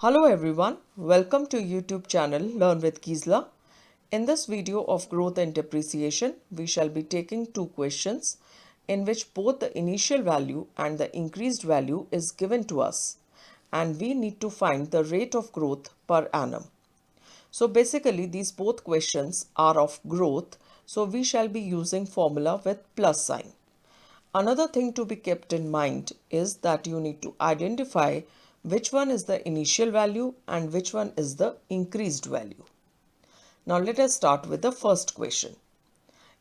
Hello everyone, welcome to YouTube channel Learn with Gisela. In this video of growth and depreciation, we shall be taking two questions in which both the initial value and the increased value is given to us and we need to find the rate of growth per annum. So basically these both questions are of growth, so we shall be using formula with plus sign. Another thing to be kept in mind is that you need to identify which one is the initial value and which one is the increased value. Now let us start with the first question.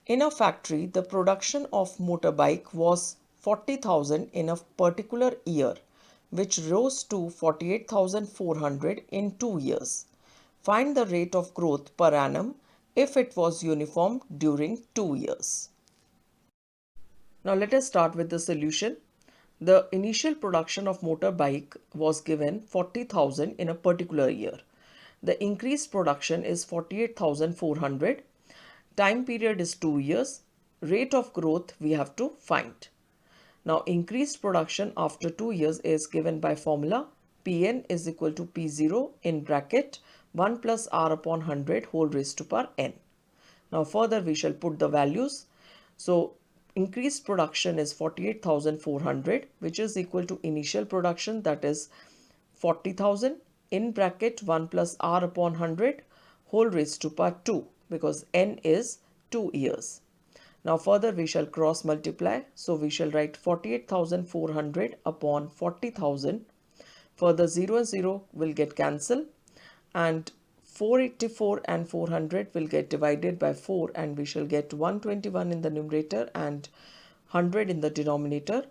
In a factory, the production of motorbike was 40,000 in a particular year, which rose to 48,400 in 2 years. Find the rate of growth per annum if it was uniform during 2 years. Now let us start with the solution. The initial production of motorbike was given 40,000 in a particular year. The increased production is 48,400. Time period is 2 years. Rate of growth we have to find. Now increased production after 2 years is given by formula Pn is equal to P0 in bracket 1 plus R upon 100 whole raised to power n. Now further we shall put the values. So increased production is 48,400, which is equal to initial production, that is 40,000 in bracket 1 plus R upon 100 whole raised to power 2 because n is 2 years. Now further we shall cross multiply. So we shall write 48,400 upon 40,000. Further 0 and 0 will get cancelled and 484 and 400 will get divided by 4 and we shall get 121 in the numerator and 100 in the denominator.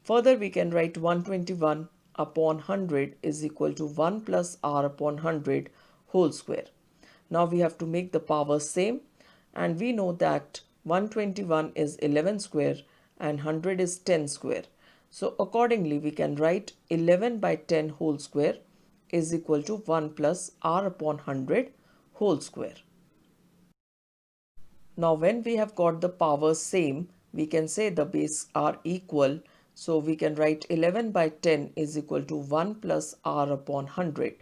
Further we can write 121 upon 100 is equal to 1 plus R upon 100 whole square. Now we have to make the powers same and we know that 121 is 11 square and 100 is 10 square. So accordingly we can write 11 by 10 whole square is equal to 1 plus R upon 100 whole square. Now when we have got the powers same, we can say the base are equal. So we can write 11 by 10 is equal to 1 plus R upon 100.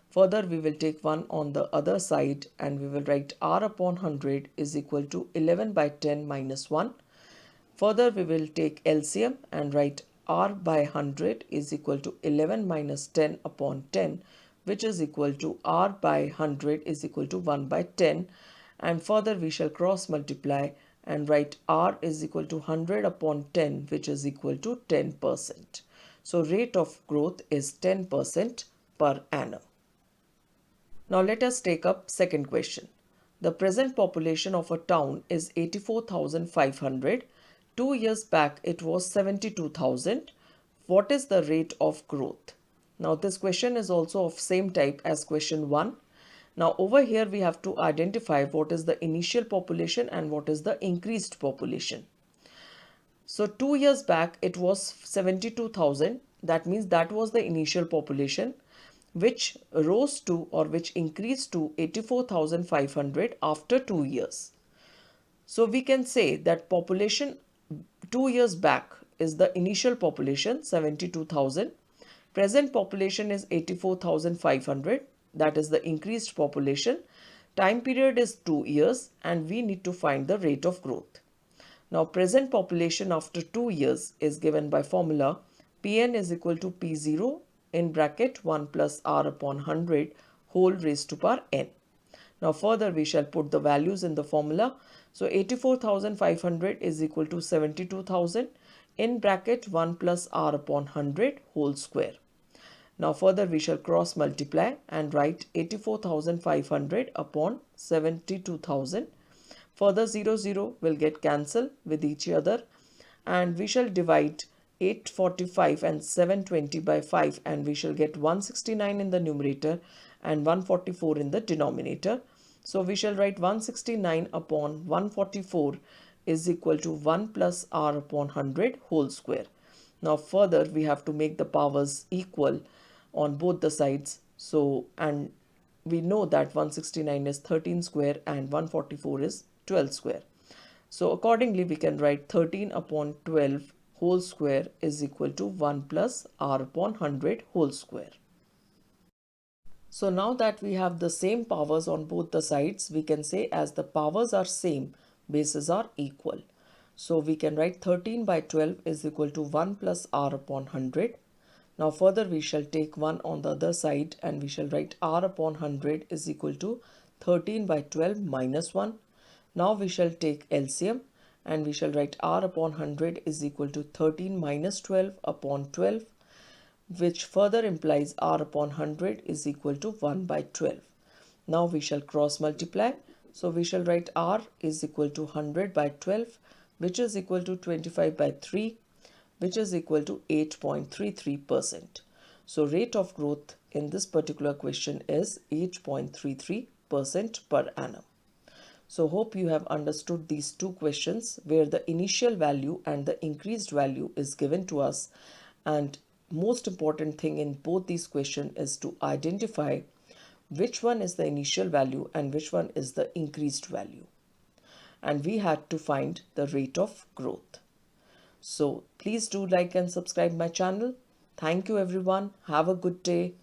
Further we will take 1 on the other side and we will write R upon 100 is equal to 11 by 10 minus 1. Further we will take LCM and write R by 100 is equal to 11 minus 10 upon 10, which is equal to R by 100 is equal to 1 by 10. And further we shall cross multiply and write R is equal to 100 upon 10, which is equal to 10%. So rate of growth is 10% per annum. Now let us take up second question. The present population of a town is 84,500. 2 years back it was 72,000. What is the rate of growth? Now this question is also of same type as question 1. Now over here we have to identify what is the initial population and what is the increased population. So 2 years back it was 72,000. That means that was the initial population which rose to or which increased to 84,500 after 2 years. So we can say that population 2 years back is the initial population 72,000. Present population is 84,500. That is the increased population. Time period is 2 years and we need to find the rate of growth. Now present population after 2 years is given by formula Pn is equal to P0 in bracket 1 plus R upon 100 whole raised to power n. Now further we shall put the values in the formula. So 84,500 is equal to 72,000 in bracket 1 plus R upon 100 whole square. Now further we shall cross multiply and write 84,500 upon 72,000. Further 0 will get cancelled with each other and we shall divide 845 and 720 by 5 and we shall get 169 in the numerator and 144 in the denominator. So we shall write 169 upon 144 is equal to 1 plus R upon 100 whole square. Now further we have to make the powers equal on both the sides. So and we know that 169 is 13 square and 144 is 12 square. So accordingly we can write 13 upon 12 whole square is equal to 1 plus R upon 100 whole square. So now that we have the same powers on both the sides, we can say as the powers are same, bases are equal. So we can write 13 by 12 is equal to 1 plus r upon 100. Now further we shall take 1 on the other side and we shall write r upon 100 is equal to 13 by 12 minus 1. Now we shall take LCM and we shall write r upon 100 is equal to 13 minus 12 upon 12, which further implies r upon 100 is equal to 1 by 12. Now we shall cross multiply. So we shall write r is equal to 100 by 12, which is equal to 25 by 3, which is equal to 8.33%. So rate of growth in this particular question is 8.33% per annum. So hope you have understood these two questions where the initial value and the increased value is given to us, and most important thing in both these questions is to identify which one is the initial value and which one is the increased value. And we had to find the rate of growth. So please do like and subscribe my channel. Thank you everyone. Have a good day.